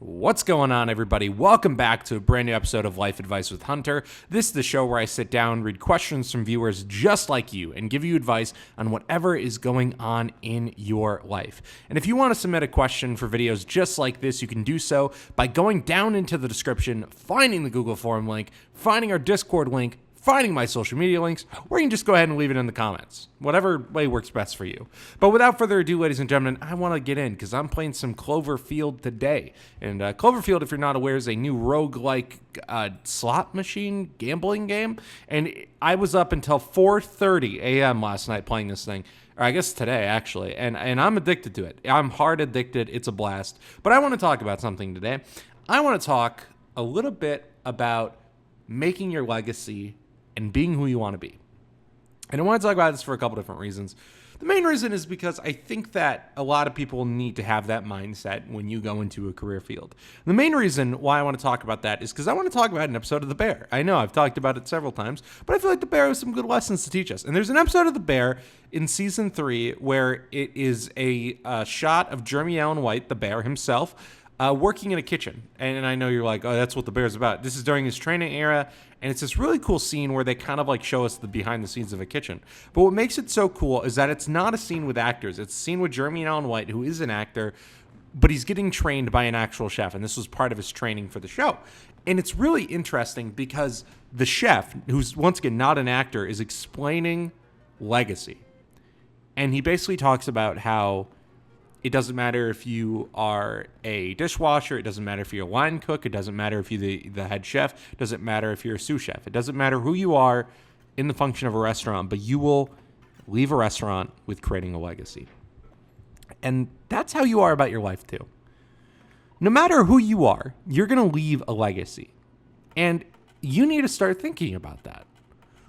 What's going on, everybody? Welcome back to a brand new episode of Life Advice with Hunter. This is the show where I sit down, read questions from viewers just like you, and give you advice on whatever is going on in your life. And if you want to submit a question for videos just like this, you can do so by going down into the description, finding the Google form link, finding our Discord link, finding my social media links, or you can just go ahead and leave it in the comments. Whatever way works best for you. But without further ado, ladies and gentlemen, I want to get in because I'm playing some Cloverfield today. And Cloverfield, if you're not aware, is a new roguelike slot machine gambling game. And I was up until 4:30 a.m. last night playing this thing. Or I guess today, actually. And I'm addicted to it. I'm hard addicted. It's a blast. But I want to talk about something today. I want to talk a little bit about making your legacy and being who you want to be. And I want to talk about this for a couple different reasons. The main reason is because I think that a lot of people need to have that mindset when you go into a career field. The main reason why I want to talk about that is because I want to talk about an episode of The Bear. I know I've talked about it several times, but I feel like The Bear has some good lessons to teach us. And there's an episode of The Bear in season 3 where it is a shot of Jeremy Allen White, the bear himself, working in a kitchen. And I know you're like, oh, that's what The Bear's about. This is during his training era, and it's this really cool scene where they kind of like show us the behind the scenes of a kitchen. But what makes it so cool is that it's not a scene with actors. It's a scene with Jeremy Allen White, who is an actor, but he's getting trained by an actual chef, and this was part of his training for the show. And it's really interesting because the chef, who's once again not an actor, is explaining legacy. And he basically talks about how it doesn't matter if you are a dishwasher. It doesn't matter if you're a line cook. It doesn't matter if you're the head chef. It doesn't matter if you're a sous chef. It doesn't matter who you are in the function of a restaurant, but you will leave a restaurant with creating a legacy. And that's how you are about your life too. No matter who you are, you're going to leave a legacy. And you need to start thinking about that.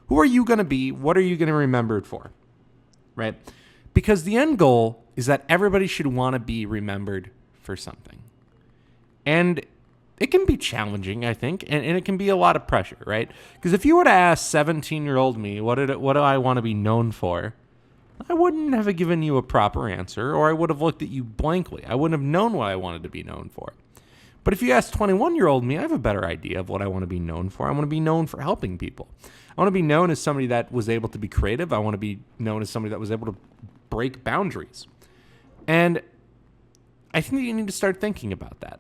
Who are you going to be? What are you going to be remembered for? Right? Because the end goal is that everybody should want to be remembered for something. And it can be challenging, I think, and it can be a lot of pressure, right? Because if you were to ask 17-year-old me, what do I want to be known for? I wouldn't have given you a proper answer, or I would have looked at you blankly. I wouldn't have known what I wanted to be known for. But if you ask 21-year-old me, I have a better idea of what I want to be known for. I want to be known for helping people. I want to be known as somebody that was able to be creative. I want to be known as somebody that was able to break boundaries. And I think that you need to start thinking about that.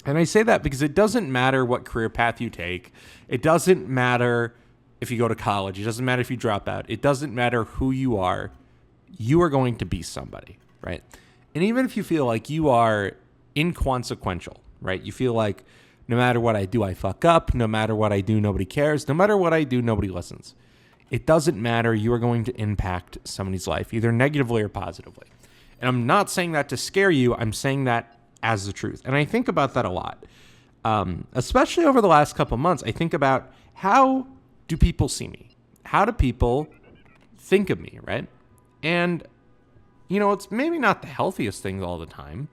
And I say that because it doesn't matter what career path you take. It doesn't matter if you go to college. It doesn't matter if you drop out. It doesn't matter who you are. You are going to be somebody, right? And even if you feel like you are inconsequential, right? You feel like no matter what I do, I fuck up. No matter what I do, nobody cares. No matter what I do, nobody listens. It doesn't matter. You are going to impact somebody's life, either negatively or positively. And I'm not saying that to scare you. I'm saying that as the truth. And I think about that a lot, especially over the last couple months. I think about, how do people see me? How do people think of me, right? And, it's maybe not the healthiest thing all the time,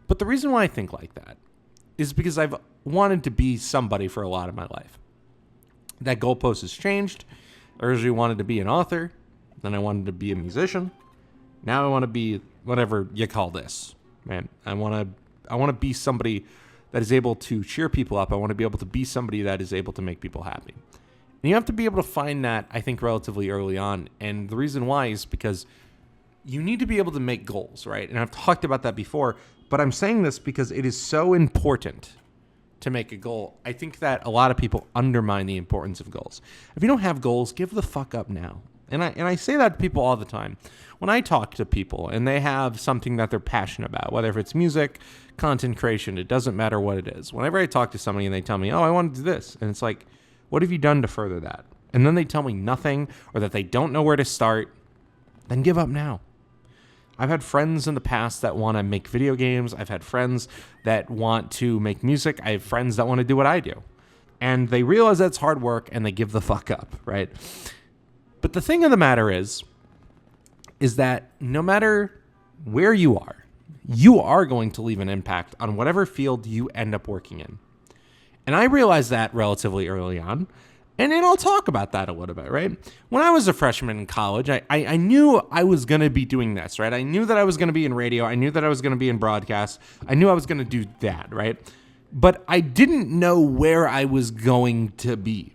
but the reason why I think like that is because I've wanted to be somebody for a lot of my life. That goalpost has changed. I originally wanted to be an author. Then I wanted to be a musician. Now I want to be whatever you call this, man. I want to be somebody that is able to cheer people up. I want to be able to be somebody that is able to make people happy. And you have to be able to find that, I think, relatively early on. And the reason why is because you need to be able to make goals, right? And I've talked about that before, but I'm saying this because it is so important to make a goal. I think that a lot of people undermine the importance of goals. If you don't have goals, give the fuck up now. And I say that to people all the time. When I talk to people and they have something that they're passionate about, whether if it's music, content creation, it doesn't matter what it is. Whenever I talk to somebody and they tell me, oh, I want to do this. And it's like, what have you done to further that? And then they tell me nothing, or that they don't know where to start, then give up now. I've had friends in the past that want to make video games. I've had friends that want to make music. I have friends that want to do what I do. And they realize that's hard work and they give the fuck up, right? But the thing of the matter is that no matter where you are going to leave an impact on whatever field you end up working in. And I realized that relatively early on. And then I'll talk about that a little bit, right? When I was a freshman in college, I knew I was going to be doing this, right? I knew that I was going to be in radio. I knew that I was going to be in broadcast. I knew I was going to do that, right? But I didn't know where I was going to be.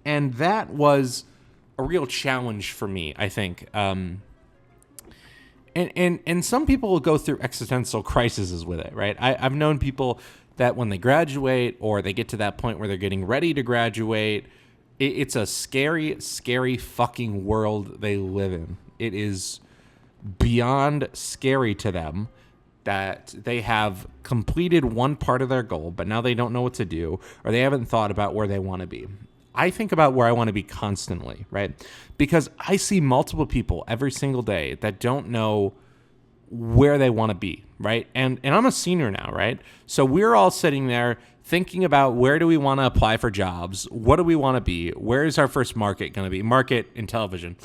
And that was a real challenge for me, I think. And some people will go through existential crises with it, right? I've known people that when they graduate or they get to that point where they're getting ready to graduate, it's a scary, scary fucking world they live in. It is beyond scary to them that they have completed one part of their goal, but now they don't know what to do, or they haven't thought about where they want to be. I think about where I want to be constantly, right? Because I see multiple people every single day that don't know where they want to be, right? And I'm a senior now, right? So we're all sitting there thinking about where do we want to apply for jobs? What do we want to be? Where is our first market going to be? Market in television.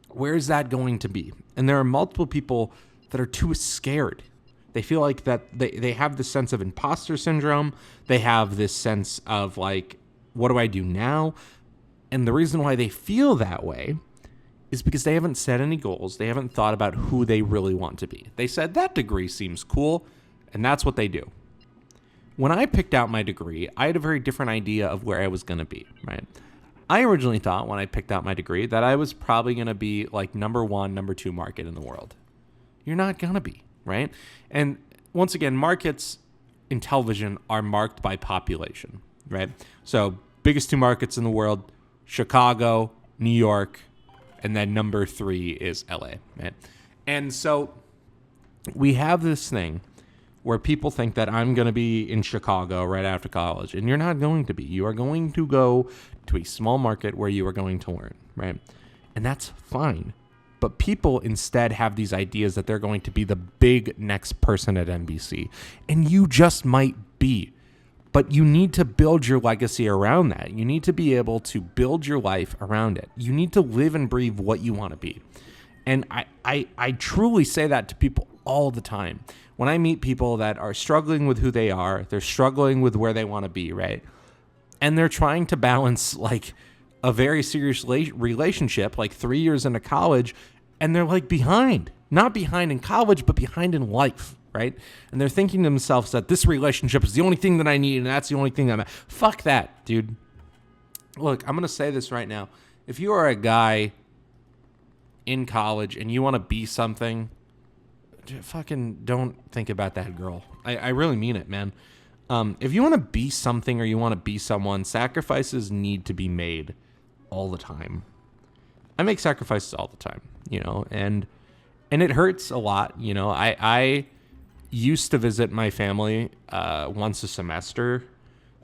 Where is that going to be? And there are multiple people that are too scared. They feel like that they have this sense of imposter syndrome. They have this sense of like, what do I do now? And the reason why they feel that way is because they haven't set any goals. They haven't thought about who they really want to be. They said that degree seems cool, and that's what they do. When I picked out my degree, I had a very different idea of where I was going to be, right? I originally thought when I picked out my degree that I was probably going to be like number 1, number 2 market in the world. You're not going to be, right? And once again, markets in television are marked by population, right? So biggest 2 markets in the world, Chicago, New York, and then number 3 is LA, right? And so we have this thing where people think that I'm going to be in Chicago right after college, and you're not going to be. You are going to go to a small market where you are going to learn, right? And that's fine. But people instead have these ideas that they're going to be the big next person at NBC, and you just might be. But you need to build your legacy around that. You need to be able to build your life around it. You need to live and breathe what you want to be. And I truly say that to people all the time. When I meet people that are struggling with who they are, they're struggling with where they want to be, right? And they're trying to balance like a very serious relationship, like 3 years into college, and they're like behind. Not behind in college, but behind in life. Right? And they're thinking to themselves that this relationship is the only thing that I need, and that's the only thing that fuck that, dude. Look, I'm going to say this right now. If you are a guy in college and you want to be something, fucking don't think about that girl. I really mean it, man. If you want to be something or you want to be someone, sacrifices need to be made all the time. I make sacrifices all the time, you know, and it hurts a lot, you know. I used to visit my family once a semester.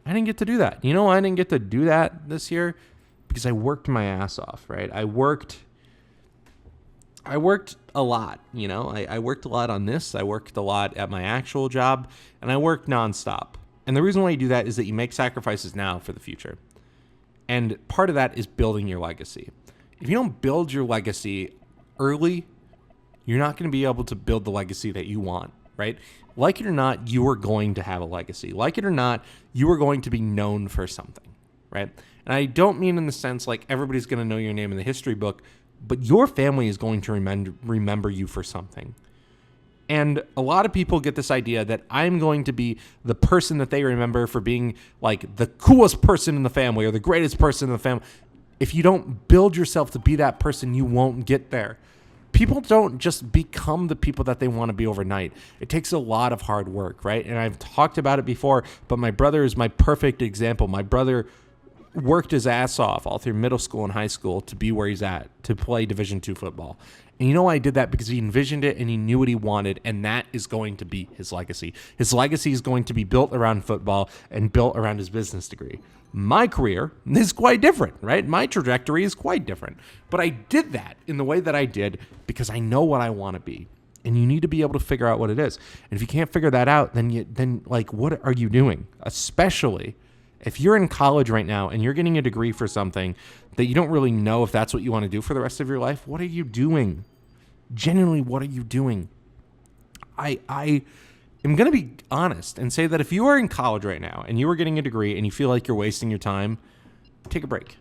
I didn't get to do that. You know, I didn't get to do that this year because I worked my ass off, right? I worked a lot, you know. I worked a lot on this. I worked a lot at my actual job, and I worked nonstop. And the reason why you do that is that you make sacrifices now for the future. And part of that is building your legacy. If you don't build your legacy early, you're not going to be able to build the legacy that you want. Right? Like it or not, you are going to have a legacy. Like it or not, you are going to be known for something, right? And I don't mean in the sense like everybody's going to know your name in the history book, but your family is going to remember you for something. And a lot of people get this idea that I'm going to be the person that they remember for being like the coolest person in the family or the greatest person in the family. If you don't build yourself to be that person, you won't get there. People don't just become the people that they want to be overnight. It takes a lot of hard work, right? And I've talked about it before, but my brother is my perfect example. My brother worked his ass off all through middle school and high school to be where he's at, to play Division II football. And you know why I did that? Because he envisioned it and he knew what he wanted, and that is going to be his legacy. His legacy is going to be built around football and built around his business degree. My career is quite different, right? My trajectory is quite different. But I did that in the way that I did because I know what I want to be. And you need to be able to figure out what it is. And if you can't figure that out, then what are you doing? Especially if you're in college right now and you're getting a degree for something that you don't really know if that's what you want to do for the rest of your life, what are you doing? Genuinely, what are you doing? am going to be honest and say that if you are in college right now and you are getting a degree and you feel like you're wasting your time, take a break.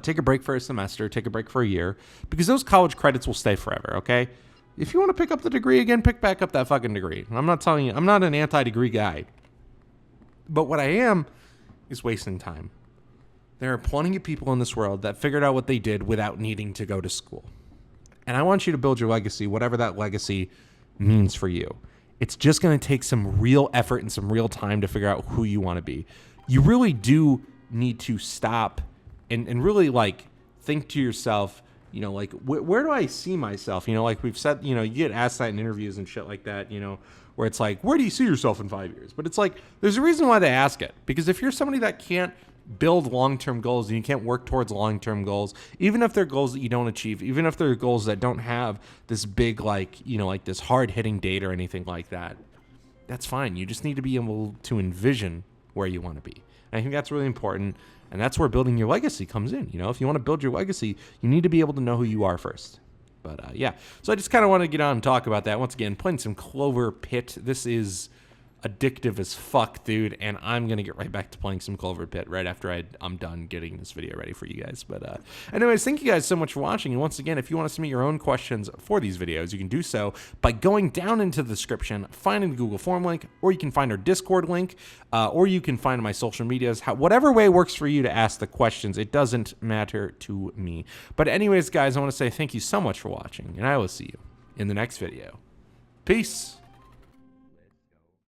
Take a break for a semester, take a break for a year, because those college credits will stay forever, okay? If you want to pick up the degree again, pick back up that fucking degree. I'm not telling you, I'm not an anti-degree guy. But what I am is wasting time. There are plenty of people in this world that figured out what they did without needing to go to school. And I want you to build your legacy, whatever that legacy means for you. It's just going to take some real effort and some real time to figure out who you want to be. You really do need to stop and really like think to yourself, you know, like where do I see myself? You know, like we've said, you know, you get asked that in interviews and shit like that, you know, where it's like, where do you see yourself in 5 years? But it's like, there's a reason why they ask it. Because if you're somebody that can't build long-term goals and you can't work towards long-term goals, even if they're goals that you don't achieve, even if they're goals that don't have this big, like, you know, like this hard-hitting date or anything like that, that's fine. You just need to be able to envision where you want to be. And I think that's really important. And that's where building your legacy comes in. You know, if you want to build your legacy, you need to be able to know who you are first. But yeah, so I just kind of want to get on and talk about that. Once again, playing some Cloverpitt. This is addictive as fuck, dude, and I'm going to get right back to playing some Cloverpitt right after I'm done getting this video ready for you guys. But anyways, thank you guys so much for watching, and once again, if you want to submit your own questions for these videos, you can do so by going down into the description, finding the Google form link, or you can find our Discord link, or you can find my social medias. Whatever way works for you to ask the questions, it doesn't matter to me. But anyways, guys, I want to say thank you so much for watching, and I will see you in the next video. Peace!